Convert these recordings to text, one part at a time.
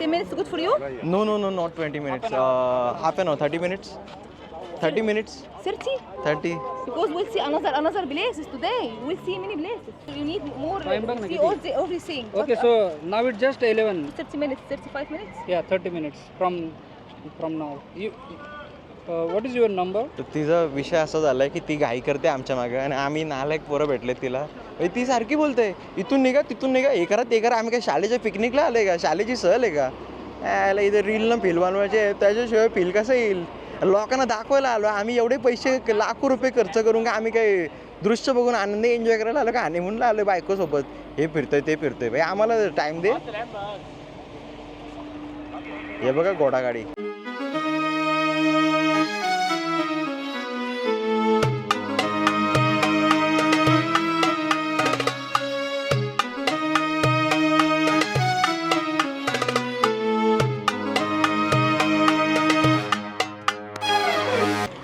15 minutes good for you? No, not 20 minutes. Half an hour, 30 minutes. 30 minutes. 30? 30. Because we'll see another places today. We'll see many places. You need more see everything. Okay, so now it's just 11. 30 minutes, 35 minutes? Yeah, 30 minutes from now. You what is your number? तर तिचा विषय असा झालाय की ती घाई करते आमच्या मागे आणि आम्ही नालायक पोरं भेटले तिला. ती सारखी बोलते इथून निघा तिथून निघा हे करा आम्ही काय शाळेच्या पिकनिकला आले का शाळेची सहल आहे का याला इथे रीलनं फील बनवायचे त्याच्याशिवाय फील कसं येईल लोकांना दाखवायला आलो आम्ही एवढे पैसे लाखो रुपये खर्च करून का आम्ही काही दृश्य बघून आनंद एन्जॉय करायला आलो का आणि म्हणून आलो बायकोसोबत हे फिरतोय ते फिरतोय भाई आम्हाला टाइम दे. हे बघा घोडागाडी.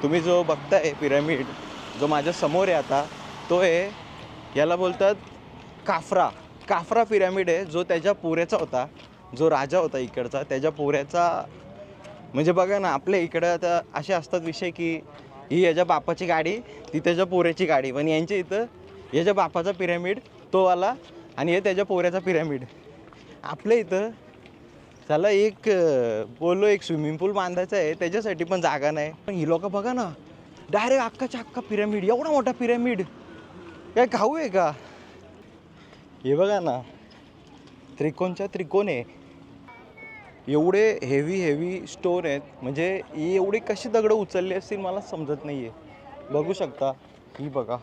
तुम्ही जो बघताय पिरामिड जो माझ्या समोर आहे आता तो आहे याला बोलतात काफ्रा पिरामिड आहे जो त्याच्या पोऱ्याचा होता जो राजा होता इकडचा त्याच्या पोऱ्याचा म्हणजे बघा ना आपल्या इकडं आता असे असतात विषय की ही याच्या बापाची गाडी ती त्याच्या पोऱ्याची गाडी पण यांच्या इथं याच्या बापाचा पिरामिड तो आला आणि हे त्याच्या पोऱ्याचा पिरामिड. आपल्या इथं त्याला एक बोललो एक स्विमिंग पूल बांधायचा आहे त्याच्यासाठी पण जागा नाही पण ही लोक बघा ना डायरेक्ट अख्खा पिरामिड एवढा मोठा पिरामिड काय खाऊ आहे का. हे बघा ना त्रिकोणच्या त्रिकोण आहे एवढे हेवी स्टोन आहेत म्हणजे एवढे कशी दगडं उचलली असतील मला समजत नाही आहे. बघू शकता ही बघा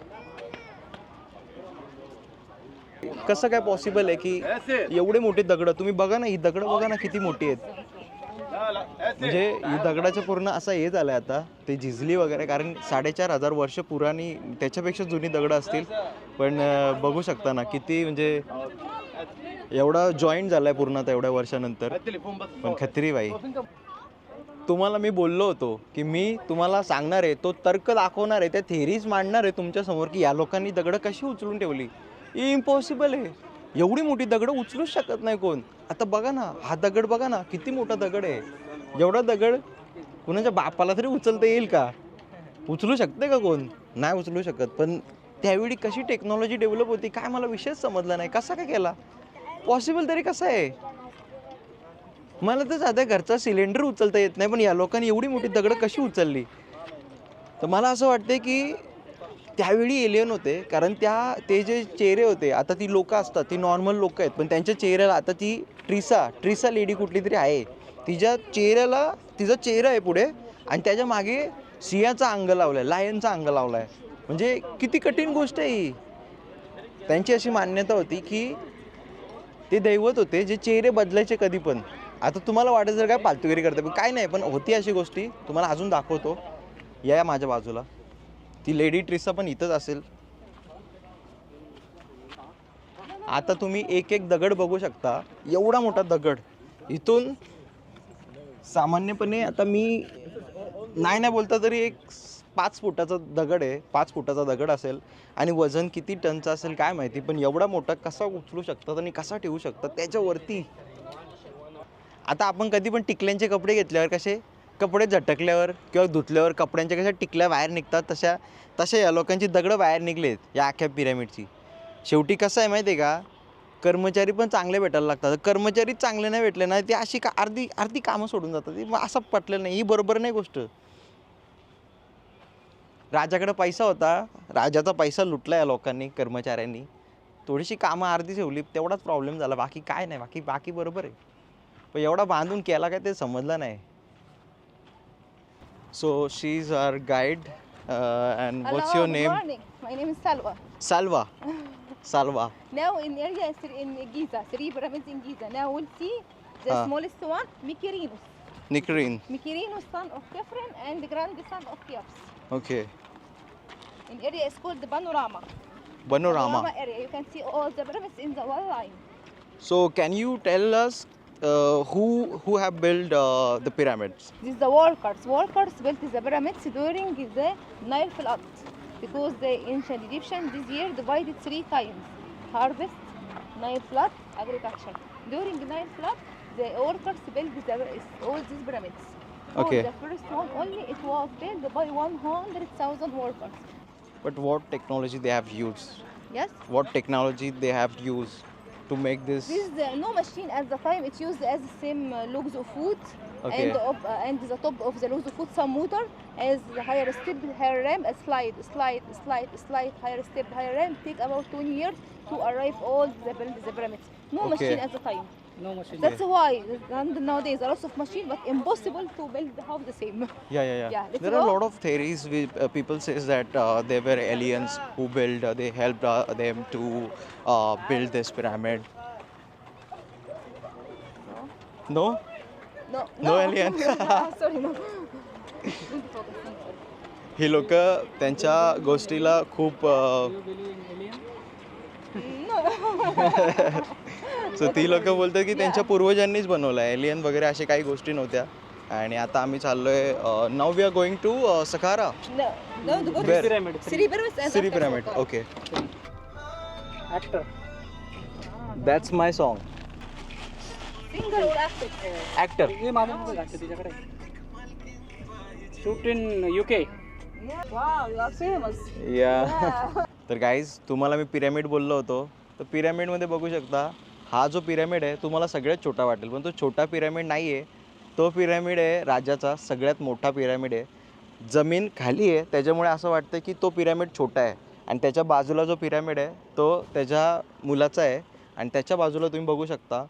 कसं काय पॉसिबल आहे की एवढे मोठे दगड तुम्ही बघा ना ही दगड बघा ना किती मोठी आहेत म्हणजे ही दगडाचं पूर्ण असं हे झालं आहे आता ते झिजली वगैरे कारण 4,500 वर्ष पुराणी त्याच्यापेक्षा जुनी दगडं असतील पण बघू शकता ना किती म्हणजे एवढा जॉईंट झाला आहे पूर्ण आता एवढ्या वर्षानंतर पण खत्री बाई. तुम्हाला मी बोललो होतो की मी तुम्हाला सांगणार आहे तो तर्क दाखवणार आहे त्या थेरीज मांडणार आहे तुमच्यासमोर की या लोकांनी दगडं कशी उचलून ठेवली. इम्पॉसिबल आहे एवढी मोठी दगडं उचलूच शकत नाही कोण. आता बघा ना हा दगड बघा ना किती मोठा दगड आहे एवढा दगड कुणाच्या बापाला तरी उचलता येईल का उचलू शकते का कोण नाही उचलू शकत. पण त्यावेळी कशी टेक्नॉलॉजी डेव्हलप होती काय मला विषयच समजला नाही कसा काय केला पॉसिबल तरी कसं आहे. मला तर साध्या घरचा सिलेंडर उचलता येत नाही पण या लोकांनी एवढी मोठी दगडं कशी उचलली. तर मला असं वाटते की त्यावेळी एलियन होते कारण ते जे चेहरे होते आता ती लोक असतात ती नॉर्मल लोक आहेत पण त्यांच्या चेहऱ्याला आता ती ट्रिसा लेडी कुठली तरी आहे तिच्या चेहऱ्याला तिचा चेहरा आहे पुढे आणि त्याच्या मागे सिंहाचा अंग लावला आहे लायनचा अंग लावला आहे म्हणजे किती कठीण गोष्ट आहे ही. त्यांची अशी मान्यता होती की ते दैवत होते जे चेहरे बदलायचे कधी पण. आता तुम्हाला वाटत जर काय फालतूगिरी करते पण काय नाही पण होती अशी गोष्टी तुम्हाला अजून दाखवतो या माझ्या बाजूला. ती लेडी ट्रिसा पण इथंच असेल. आता तुम्ही एक दगड बघू शकता एवढा मोठा दगड इथून सामान्यपणे आता मी नाही बोलता तरी एक 5 फुटाचा दगड आहे 5 फुटाचा दगड असेल आणि वजन किती टनचं असेल काय माहिती पण एवढा मोठा कसा उचलू शकतात आणि कसा ठेवू शकतात त्याच्यावरती. आता आपण कधी पण टिकल्यांचे कपडे घेतल्यावर कसे कपडे झटकल्यावर किंवा धुतल्यावर कपड्यांच्या कशा टिकल्या बाहेर निघतात तशा या लोकांची दगडं बाहेर निघलेत या अख्ख्या पिरामिडची. शेवटी कसं आहे माहिती आहे का कर्मचारी पण चांगले भेटायला लागतात. कर्मचारी चांगले नाही भेटले ना ते अशी अर्धी कामं सोडून जातात. मग असं पटलं नाही ही बरोबर नाही गोष्ट. राजाकडे पैसा होता राजाचा पैसा लुटला या लोकांनी कर्मचाऱ्यांनी थोडीशी कामं अर्धी ठेवली तेवढाच प्रॉब्लेम झाला बाकी काय नाही बाकी बरोबर आहे पण एवढा बांधून केला काय ते समजलं नाही. So she's our guide and what's your name? Good morning. My name is Salwa. Now in area in Giza, 3 pyramids in Giza. Now we'll see the smallest one, Nikirin. Mikirinus, son of Kefren and the grandson of Cheops. Okay. In area is called the Panorama area. You can see all the pyramids in the one line. So can you tell us who have built the pyramids? These are the workers built the pyramids during the Nile flood because the ancient Egyptians this year divided 3 times: harvest, Nile flood, agriculture. During the Nile flood the workers built all these pyramids. So Okay. the first one only it was built by 100,000 workers. But what technology they have used? Yes. What technology they have used to make this? This no machine at the time. It used as the same logs of wood, Okay. and the top of the logs of wood some motor, as the higher step, higher ramp, a slide, higher step, higher ramp. Take about 20 years to arrive all the build the pyramids. No Okay. machine at the time. No machine. That's why and nowadays a lot of machine, but impossible to build half the same. Yeah. Yeah, let's There are a go. lot of theories. People says that they were aliens who built. They helped them to build this pyramid. No. No, No alien. Sorry, no. ही लोक त्यांच्या गोष्टीला खूप You believe in alien? So ती लोक बोलतात की त्यांच्या पूर्वजांनीच बनवलं आहे. एलियन वगैरे अशा काही गोष्टी नव्हत्या. आणि आता आम्ही चाललोय नाव we are going to Saqqara No, to go to Where? Pyramid. Three pyramids and series after pyramid. Saqqara. Okay, Actor. That's my song. Singer or actor? Actor. हे माझं नव्हतं घातलं तिच्याकडे. Shoot in UK. Wow, you are famous. या तर guys तुम्हाला मी pyramid बोललो होतो. तर पिरॅमिडमध्ये बघू शकता हा जो पिरॅमिड आहे तुम्हाला सगळ्यात छोटा वाटेल, पण तो छोटा पिरॅमिड नाही आहे. तो पिरॅमिड आहे राजाचा सगळ्यात मोठा पिरॅमिड आहे. जमीन खाली आहे त्याच्यामुळे असं वाटतं की तो पिरॅमिड छोटा आहे. आणि त्याच्या बाजूला जो पिरॅमिड आहे तो त्याच्या मुलाचा आहे. आणि त्याच्या बाजूला तुम्ही बघू शकता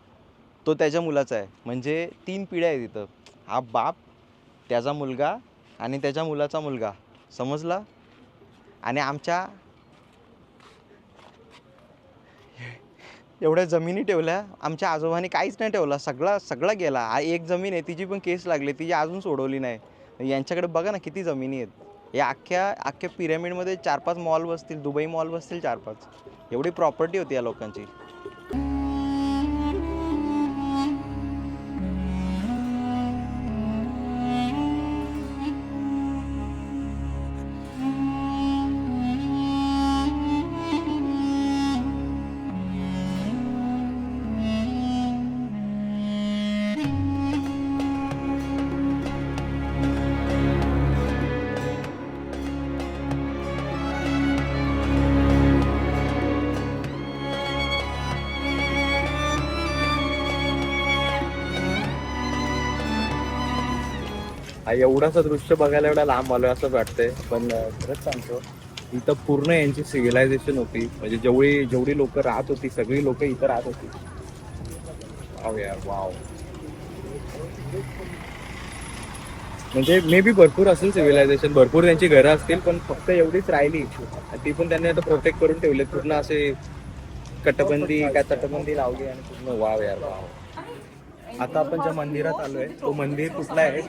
तो त्याच्या मुलाचा आहे. म्हणजे 3 पिढ्या आहेत तिथं. हा बाप, त्याचा मुलगा आणि त्याच्या मुलाचा मुलगा. समजला? आणि आमच्या एवढ्या जमिनी ठेवल्या. आमच्या आजोबांनी काहीच नाही ठेवला. सगळा गेला. एक जमीन आहे तिची पण केस लागली, तिची अजून सोडवली नाही. यांच्याकडे बघा ना किती जमिनी आहेत. या अख्ख्या पिरॅमिडमध्ये 4-5 मॉल बसतील. दुबई मॉल बसतील 4-5. एवढी प्रॉपर्टी होती या लोकांची. हा एवढासा दृश्य बघायला एवढा लांब आलोय असं वाटतंय. पण खरंच सांगतो इथं पूर्ण यांची सिव्हिलायझेशन होती. म्हणजे जेवढी लोक राहत होती सगळी लोक इथं राहत होती. वाव यार वाव. म्हणजे मे बी भरपूर असेल सिव्हिलायझेशन, भरपूर त्यांची घरं असतील, पण फक्त एवढीच राहिली. ती पण त्यांनी आता प्रोटेक्ट करून ठेवले. पूर्ण असे तटबंदी लावली आणि पूर्ण वाव यार वाव. आता आपण ज्या मंदिरात आलोय तो मंदिर कुठला आहे?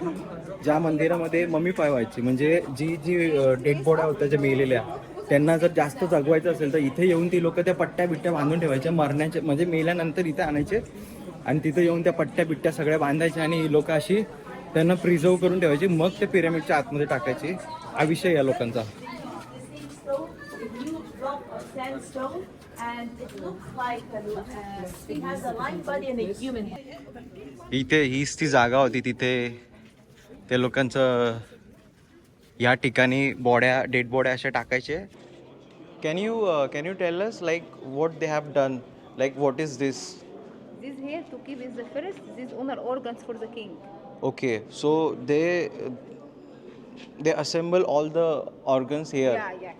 ज्या मंदिरामध्ये मम्मीफाय व्हायची, म्हणजे जी डेड बॉड्या होत्या ज्या मेलेल्या त्यांना जर जास्त जगवायचं असेल तर इथे येऊन ती लोक त्या पट्ट्या बिट्ट्या बांधून ठेवायच्या. मरण्याचे म्हणजे मेल्यानंतर इथे आणायचे आणि तिथे येऊन त्या पट्ट्या बिट्ट्या सगळ्या बांधायच्या आणि ही लोक अशी त्यांना प्रिझर्व करून ठेवायची. मग ते पिरॅमिडच्या आतमध्ये टाकायची. हा विषय या लोकांचा. Sandstone, and it looks like it has a lion body and a human head. इथे हीच ती जागा होती. तिथे ते लोकांचं या ठिकाणी डेड बॉड्या अशा टाकायचे. Can you tell us like what they have done, like what is this? This here to keep is the first. These honor organs for the king. Okay, so they assemble all the organs here. Yeah, yes.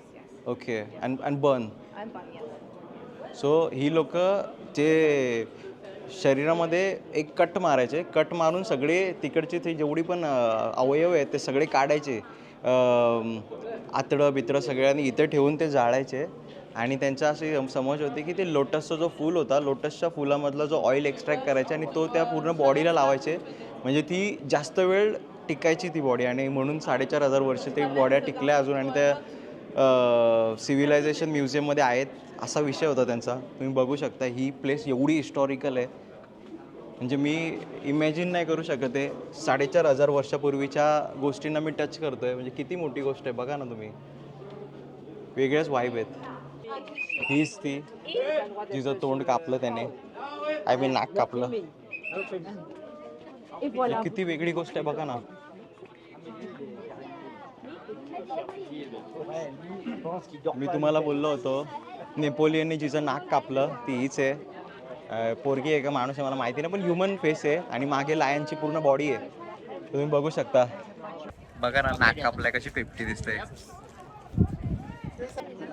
Okay, and burn. I'm fine, yes. So ही लोक ते शरीरामध्ये एक cut मारायचे. Cut मारून सगळे तिकडचे ते जेवढी पण अवयव आहेत ते सगळे काढायचे. आतडं बितडं सगळ्यांनी इथे ठेवून ते जाळायचे. आणि त्यांचा अशी समज होती की ते लोटसचा जो फूल होता, लोटसच्या फुलामधला जो ऑइल एक्स्ट्रॅक्ट करायचे आणि तो त्या पूर्ण बॉडीला लावायचे. म्हणजे ती जास्त वेळ टिकायची ती बॉडी. आणि म्हणून 4,500 वर्ष ते बॉड्या टिकल्या अजून. आणि त्या सिव्हिलायझेशन म्युझियममध्ये आहेत असा विषय होता त्यांचा. तुम्ही बघू शकता ही प्लेस एवढी हिस्टॉरिकल आहे. म्हणजे मी इमॅजिन नाही करू शकत आहे. 4,500 वर्षापूर्वीच्या गोष्टींना मी टच करतो आहे. म्हणजे किती मोठी गोष्ट आहे बघा ना तुम्ही. वेगळ्याच वाईब आहेत. हीच ती जिचं तोंड कापलं त्याने, आय मीन नाक कापलं. Et voilà. किती वेगळी गोष्ट आहे बघा ना. मी तुम्हाला बोललो होतो नेपोलियनने जिचं नाक कापलं ती हीच आहे. पोरगी आहे का माणूस आहे मला माहिती नाही, पण ह्युमन फेस आहे आणि मागे लायनची पूर्ण बॉडी आहे. तुम्ही बघू शकता. बघा ना नाक कापलाय कशी 50 दिसते.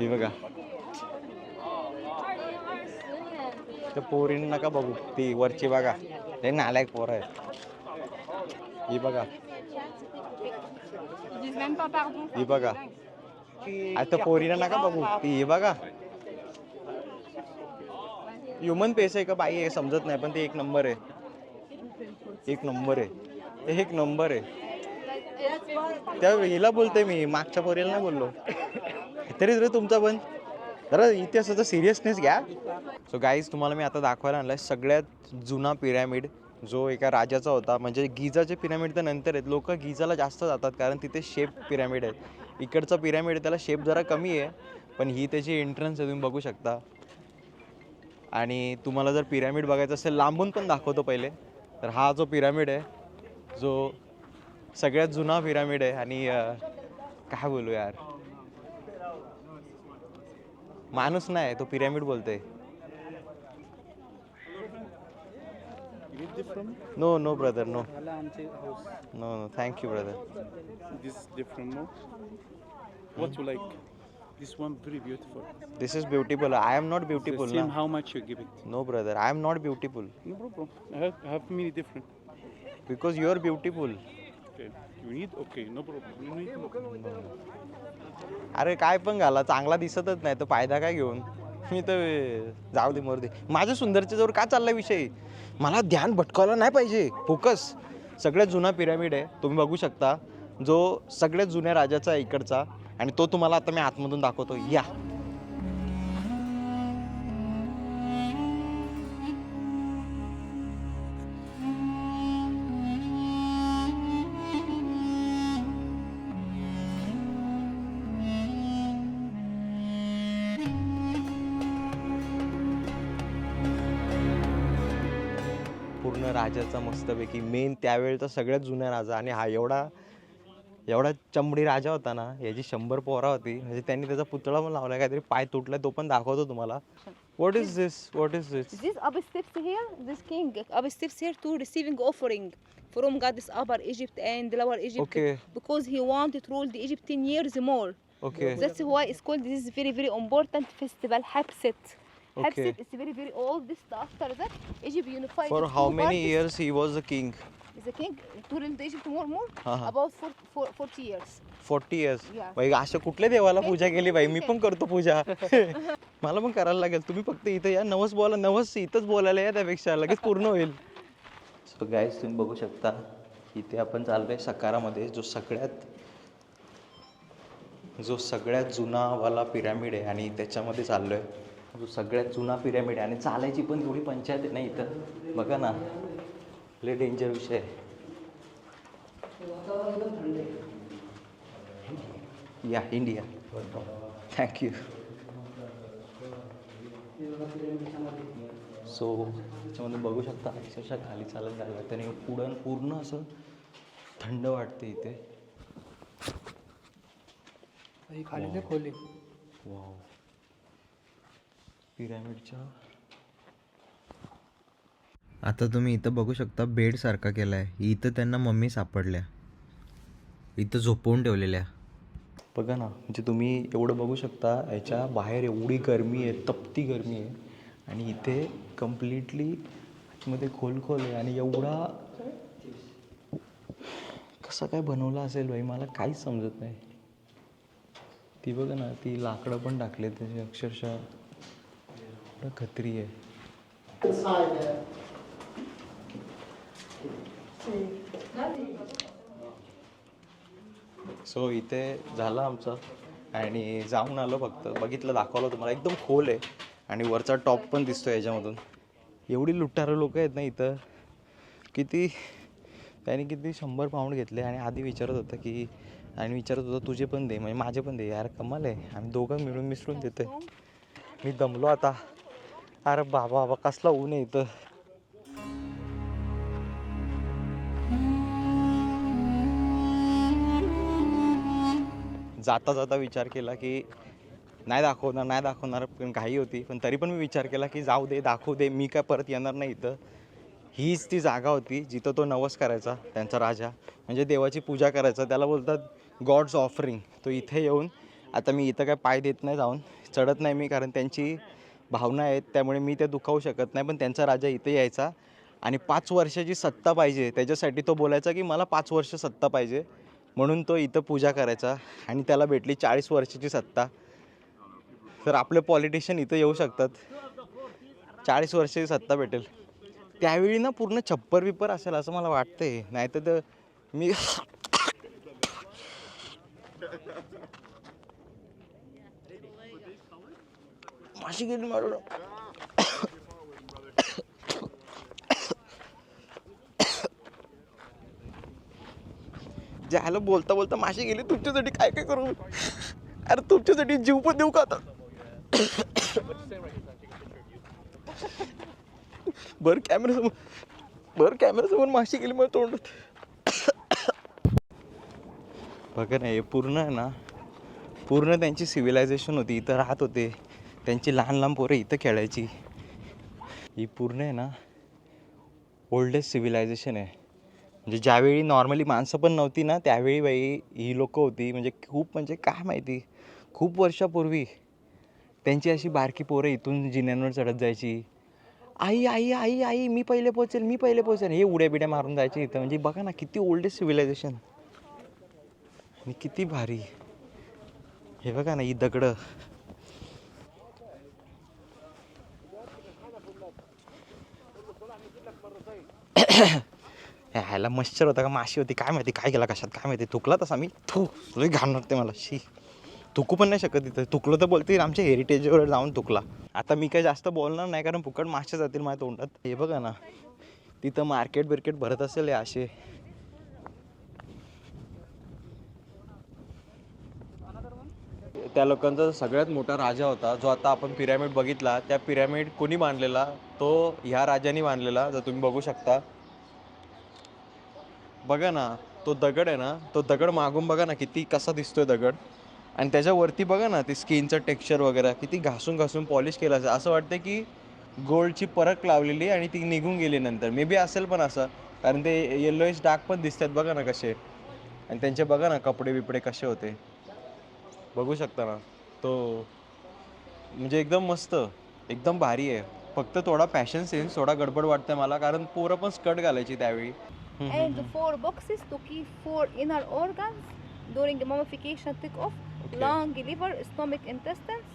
ही बघा. त्या पोरीने नका बघू, ती वरची बघा, ते नालायक पोर आहे. ही बघा, ही बघा. आता पोरीने नका बघू, ती ही बघा. ह्युमन फेस आहे का बाई आहे समजत नाही, पण ते एक नंबर आहे. एक नंबर आहे, एक नंबर आहे. त्या हिला बोलते मी, मागच्या पोरीला नाही बोललो. तरी रे तुमचा पण जरा इतिहासाचा सिरियसनेस घ्या. सो गाईज तुम्हाला मी आता दाखवायला आणलाय सगळ्यात जुना पिरॅमिड जो एका राजाचा होता. म्हणजे गिझाचे पिरॅमिड तर नंतर आहेत, लोक गिझाला जास्त जातात कारण तिथे शेप पिरॅमिड आहेत. इकडचा पिरॅमिड त्याला शेप जरा कमी आहे, पण ही त्याची एंट्रन्स आहे, तुम्ही बघू शकता. आणि तुम्हाला जर पिरॅमिड बघायचं असेल लांबून पण दाखवतो पहिले. तर हा जो पिरॅमिड आहे जो सगळ्यात जुना पिरॅमिड आहे. आणि काय बोलू यार, माणूस नाही तो पिरॅमिड बोलते. No no brother no no no thank you brother. This is different, no? What you like? This one very beautiful. This is beautiful. I am not beautiful Same ना. how much you give it? No brother I am not beautiful No problem. I have many different. Because you are beautiful. Okay. You need? Okay, no problem. You need? अरे काय पण घाला, चांगला दिसतच नाही तर फायदा काय घेऊन. मी तर जाऊ दे मरू दे. माझ्या सुंदरच्या जवळ का चाललाय विषय, मला ध्यान भटकावला नाही पाहिजे. फोकस. सगळ्यात जुना पिरॅमिड आहे तुम्ही बघू शकता, जो सगळ्यात जुन्या राजाचा आहे इकडचा. आणि तो तुम्हाला आता मी आतमधून दाखवतो. या पूर्ण राजाचा मस्तपैकी मेन त्यावेळेचा सगळ्यात जुना राजा. आणि हा एवढा चमडी राजा होता ना, याची 100 पोरा होती. म्हणजे त्यांनी त्याचा पुतळा पण लावला, काहीतरी पाय तुटला तो पण दाखवतो तुम्हाला. What is this, what is this? This upper steps here, this king upper steps here to receiving offering from goddess Upper Egypt and Lower Egypt. Okay. Because he wanted to rule the Egypt 10 years more. Okay. That's why it's called, this is very very important festival, Hapset. Okay. Hapset is very very old. This after that Egypt unified. For its how two many parts. years he was a king? Is a king to rule the Egypt more Uh-huh. about 40 years. 40 years. Yeah. बाई अशा कुठल्या देवाला पूजा केली बाई, मी पण करतो पूजा. मला पण करायला लागेल. तुम्ही फक्त इथं या, नवस बोला, नवस इथंच बोलायला या, त्यापेक्षा लगेच पूर्ण होईल. सो गाईज तुम्ही बघू शकता इथे आपण चाललोय सकारामध्ये, जो सगळ्यात जुनावाला पिरॅमिड आहे. आणि त्याच्यामध्ये चाललोय जो सगळ्यात जुना पिरॅमिड आहे. आणि चालायची पण थोडी पंचायत आहे ना इथं, बघा ना, लय डेंजर विषय आहे. या इंडिया, थँक्यू. सो त्याच्यामध्ये बघू शकता अक्षरशः खाली चालत जायला त्याने पूर्ण असं थंड वाटते इथे. खाली खोली वाव. पिरॅमिडच्या आता तुम्ही इथं बघू शकता बेड सारखा केला आहे. इथं त्यांना मम्मी सापडल्या, इथं झोपवून ठेवलेल्या. बघा ना, म्हणजे तुम्ही एवढं बघू शकता, याच्या बाहेर एवढी गरमी आहे, तपती गरमी आहे. आणि इथे कम्प्लिटली मध्ये खोल आहे. आणि एवढा कसं काय बनवला असेल बाई, मला काहीच समजत नाही. ती बघा ना, ती लाकडं पण टाकले त्याची, अक्षरशः खत्री आहे. सो इथे झालं आमचं आणि जाऊन आलो, फक्त बघितलं, दाखवलं तुम्हाला. एकदम खोल आहे आणि वरचा टॉप पण दिसतो याच्यामधून. एवढी लुटारं लोक आहेत ना इथं, त्याने किती 100 पाऊंड घेतले. आणि आधी विचारत होता तुझे पण दे, म्हणजे माझे पण दे. यार कमाल आहे, आम्ही दोघं मिळून मिसळून देतोय. मी दमलो आता. अरे बाबा कसला ऊन आहे इथं. जाता जाता विचार केला की नाही दाखवणार पण घाई होती, पण तरी पण मी विचार केला की जाऊ दे, दाखवू दे, मी काय परत येणार नाही इथं. हीच ती जागा होती जिथं तो नवस करायचा, त्यांचा राजा, म्हणजे देवाची पूजा करायचा. त्याला बोलतात गॉड्स ऑफरिंग. तो इथे येऊन, आता मी इथं काय पाय देत नाही, जाऊन चढत नाही मी, कारण त्यांची भावना आहेत, त्यामुळे मी ते दुखावू शकत नाही. पण त्यांचा राजा इथे यायचा आणि 5 वर्षाची सत्ता पाहिजे त्याच्यासाठी तो बोलायचा की मला 5 वर्ष सत्ता पाहिजे, म्हणून तो इथं पूजा करायचा. आणि त्याला भेटली 40 वर्षाची सत्ता. तर आपले पॉलिटिशियन इथं येऊ शकतात, 40 वर्षाची सत्ता भेटेल. त्यावेळी ना पूर्ण छप्पर बिप्पर असेल असं मला वाटतंय, नाही तर मी माशी गेली मारून. ज्याला बोलता बोलता माशी गेली. तुमच्यासाठी काय काय करू, अरे तुमच्यासाठी जीव पण देऊ का आता. बर कॅमेऱ्यासमोर माशी गेली मला तोंडात. बघा ना, हे पूर्ण आहे ना, पूर्ण त्यांची सिव्हिलायझेशन होती, इथं राहत होते, त्यांची लहान पोरं इथं खेळायची. ही पूर्ण आहे ना ओल्डेस्ट सिव्हिलायझेशन आहे. म्हणजे ज्यावेळी नॉर्मली माणसं पण नव्हती ना, त्यावेळी बाई ही लोकं होती. म्हणजे काय माहिती, खूप वर्षापूर्वी त्यांची अशी बारकी पोरं इथून जिन्यांवर चढत जायची. आई आई आई आई मी पहिले पोचेल, हे उड्या बिड्या मारून जायचे इथं. म्हणजे बघा ना किती ओल्डेस्ट सिव्हिलायझेशन आणि किती भारी. हे बघा ना, ही दगडं. ह्याला मच्छर होता का माशी होती काय माहिती, काय केला कशात काय माहिती. थुकला तसा मी, लई घाण वाटते मला. शी, थुकू पण नाही शकत तिथं. थुकलं तर बोलते आमच्या हेरिटेजवर जाऊन थुकला. आता मी काही जास्त बोलणार नाही, कारण फुकट माश्या जातील माझ्या तोंडात. हे बघा ना, तिथं मार्केट भरत असेल असे. त्या लोकांचा सगळ्यात मोठा राजा होता, जो आता आपण पिरॅमिड बघितला, त्या पिरॅमिड कोणी बांधलेला, तो ह्या राजाने बांधलेला. जर तुम्ही बघू शकता, बघा ना तो दगड आहे ना, तो दगड मागून बघा ना किती कसा दिसतोय दगड. आणि त्याच्यावरती बघा ना ते स्किनचं टेक्स्चर वगैरे किती घासून पॉलिश केलं असं. असं वाटतं की गोल्डची परत लावलेली आणि ती निघून गेली नंतर. मे बी असेल पण असं, कारण ते येल्लोइश डाग पण दिसतात बघा ना कसे. आणि त्यांचे बघा ना कपडे बिपडे कसे होते, बघू शकता ना. तो म्हणजे एकदम मस्त, एकदम भारी आहे. फक्त थोडा फॅशन सेन्स थोडा गडबड वाटतं मला, कारण पोरं पण स्कर्ट घालायची त्यावेळी. And 4 boxes to keep 4 inner organs during mummification. Take off lung, liver, stomach, intestines,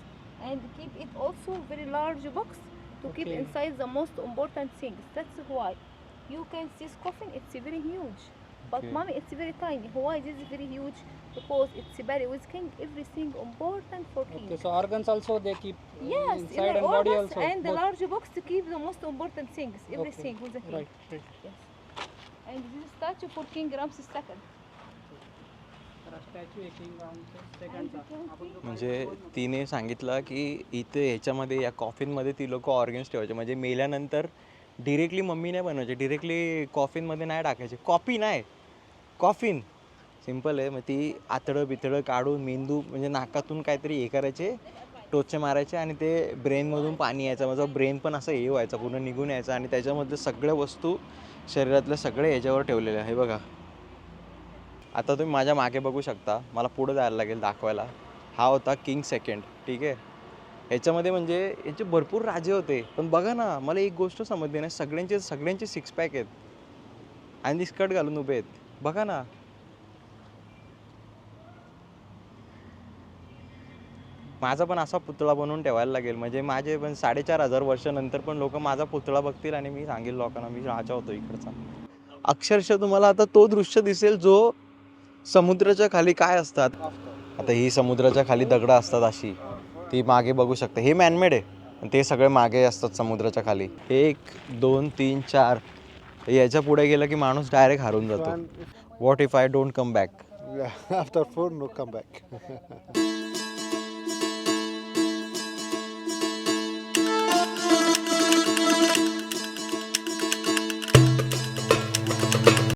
and keep it also very large box to keep inside the most important things. That's why you can see this coffin. It's very huge, but mommy, it's very tiny. Why this is very huge? Because it's buried with king. Everything important for king. Okay, so organs also they keep Yes, inside inner and body organs also. and the both. large box to keep the most important things. Everything with the king. Right. Yes. And this is statue for King Ramses II. म्हणजे तिने सांगितलं की इथे ह्याच्यामध्ये या कॉफिनमध्ये ती लोक organs ठेवायचे. म्हणजे मेल्यानंतर डिरेक्टली मम्मी नाही बनवायची, डिरेक्टली कॉफिनमध्ये नाही टाकायचे. कॉफी नाही, कॉफिन सिम्पल आहे. मग ती आतडं बितडं काढून मेंदू म्हणजे नाकातून काहीतरी हे करायचे, टोचे मारायचे आणि ते ब्रेनमधून पाणी यायचं. माझा ब्रेन पण असं हे व्हायचा, पूर्ण निघून यायचा. आणि त्याच्यामधले सगळ्या वस्तू शरीरातल्या सगळे ह्याच्यावर ठेवलेल्या. हे बघा, आता तुम्ही माझ्या मागे बघू शकता, मला पुढं जायला लागेल दाखवायला. हा होता किंग सेकंड, ठीक आहे. ह्याच्यामध्ये म्हणजे याचे भरपूर राजे होते. पण बघा ना, मला एक गोष्ट समजली नाही, सगळ्यांचे 6 पॅक आहेत आणि स्कर्ट घालून उभे आहेत. बघा ना, माझा पण असा पुतळा बनवून ठेवायला लागेल. म्हणजे माझे पण 4,500 वर्षानंतर पण लोक माझा पुतळा बघतील आणि मी सांगेल लोकांना मी राजा होतो इकडचा. अक्षरशः तुम्हाला आता तो दृश्य दिसेल जो समुद्राच्या खाली काय असतात. आता ही समुद्राच्या खाली दगडं असतात अशी, ती मागे बघू शकता. हे मॅनमेड आहे, ते सगळे मागे असतात समुद्राच्या खाली. 1 2 3 4 याच्या पुढे गेलं की माणूस डायरेक्ट हारून जातो. What if I don't come back. After 4, no, come back.